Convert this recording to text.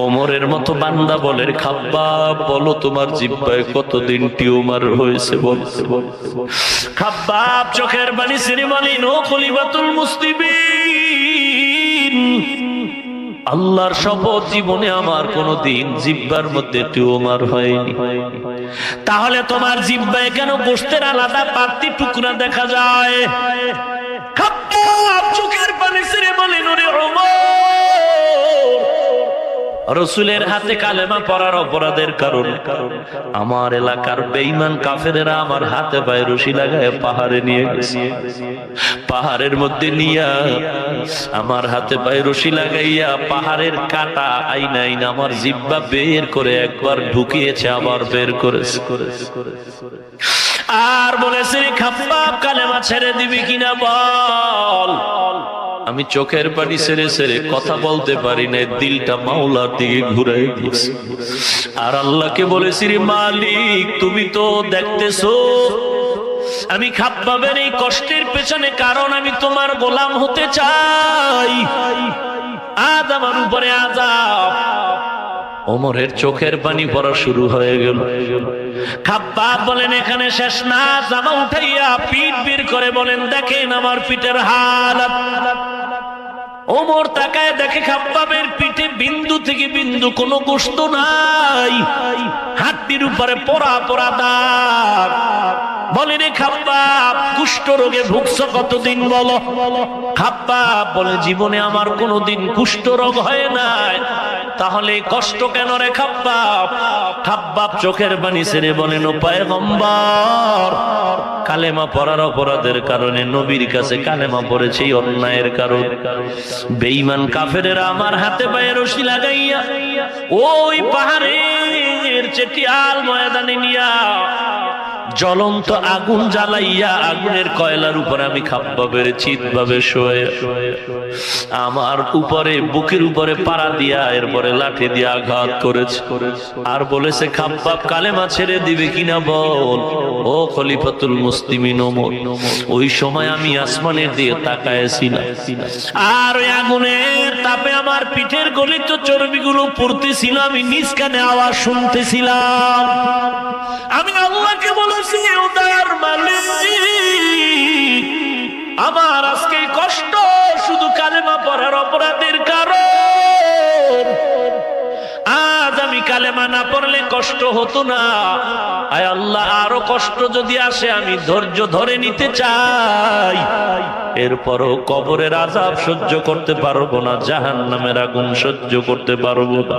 ওমরের মতো বান্দা বলে, খাব্বাব বলো তোমার জিহ্বায় কতদিন টিউমার হয়েছে বলতে বলতে খাব্বাব চোখের পানি ছেড়ে বলেন, ও খলিফাতুল মুসলিমিন, আল্লাহর শপথ জীবনে আমার কোনদিন জিহ্বার মধ্যে টিউমার হয়নি। তাহলে তোমার জিহ্বায় কেন গোশতের আলাদা পাতি টুকরা দেখা যায়? খাব্বাব চোখের পানি ছেড়ে বলেন, ওরে ওমর, রাসূলের হাতে কালেমা পড়ার অপরাধের কারণে আমার এলাকার বেঈমান কাফেরেরা আমার হাতে পায়ে রশি লাগায় পাহাড়ে নিয়ে গেছে। পাহাড়ের মধ্যে নিয়া আমার হাতে পায়ে রশি লাগাইয়া পাহাড়ের কাটা আইনা আইনা আমার জিহ্বা বের করে একবার ঢুকিয়েছে, আবার বের করেছে। আর বলেছে, খাব্বাব কালেমা ছেড়ে দিবি কিনা বল। আমি চোখের পানি ছেড়ে ছেড়ে কথা বলতে পারি না, দিলটা মাওলার দিকে ঘুরাই দিয়েছি। আর আল্লাহকে বলেছি, রে মালিক, তুমি তো দেখতেছো আমি খাব্বাবের এই কষ্টের পেছনে কারণ আমি তোমার গোলাম হতে চাই। আজ আমার উপরে আযাব। ওমরের চোখের পানি পড়া শুরু হয়ে গেল। খাব্বাব বলেন, এখানে শেষ না, জামা উঠাইয়া পিঠ বের করে বলেন, দেখেন আমার পিঠের হালত। ওমর তাকায় দেখে খাব্বাবের পিঠে বিন্দু থেকে বিন্দু কোনো গোশত নাই, হাড্ডির উপরে পোড়া পোড়া দাগ। বলে, রে খাব্বাব, কুষ্ঠ রোগে ভুগছো কতদিন বলো? খাব্বাব বলে, জীবনে আমার কোনোদিন কুষ্ঠ রোগ হয় নাই। তাহলে কষ্ট কেন রে খাব্বাব? খাব্বাব চোখের পানি ছেড়ে বলেন, ও পয়গম্বর, কালেমা পড়ার অপরাধের কারণে নবীর কাছে কালেমা পড়েছে অন্যায়ের কারণ। বেঈমান কাফেরেরা আমার হাতে পায়ে রশি লাগাইয়া ওই পাহাড়ের চেটিয়াল ময়দানে নিয়া জ্বলন্ত আগুন জ্বালাইয়া আগুনের কয়লার উপরে আমি খাব্বাবের চিৎভাবে শোয়ে আমার উপরে বুকের উপরে পাড়া দিয়া এরপরে লাঠি দিয়ে আঘাত করেছে। আর বলেছে, খাব্বাব কালেমা ছেড়ে দিবে কিনা বল। ও খলিফাতুল মুসলিমিন ওমর, ওই সময় আমি আসমানের দিকে তাকায়ছিলাম, আর ওই আগুনের তাপে আমার পিঠের গলিত চর্বিগুলো পড়তেছিল, আমি নিজ কানে আওয়াজ শুনতেছিলাম। আমি আল্লাহকে বলেছি, ও দয়ার মালিক, আমার আজকে কষ্ট শুধু কালেমা পড়ার অপরাধের কারণ। আজ আমি কালেমা না পড়লে কষ্ট হতো না। আয় আল্লাহ, আরো কষ্ট যদি আসে আমি ধৈর্য ধরে নিতে চাই। এরপরও কবরের আযাব সহ্য করতে পারবো না, জাহান্নামের আগুন সহ্য করতে পারবো না।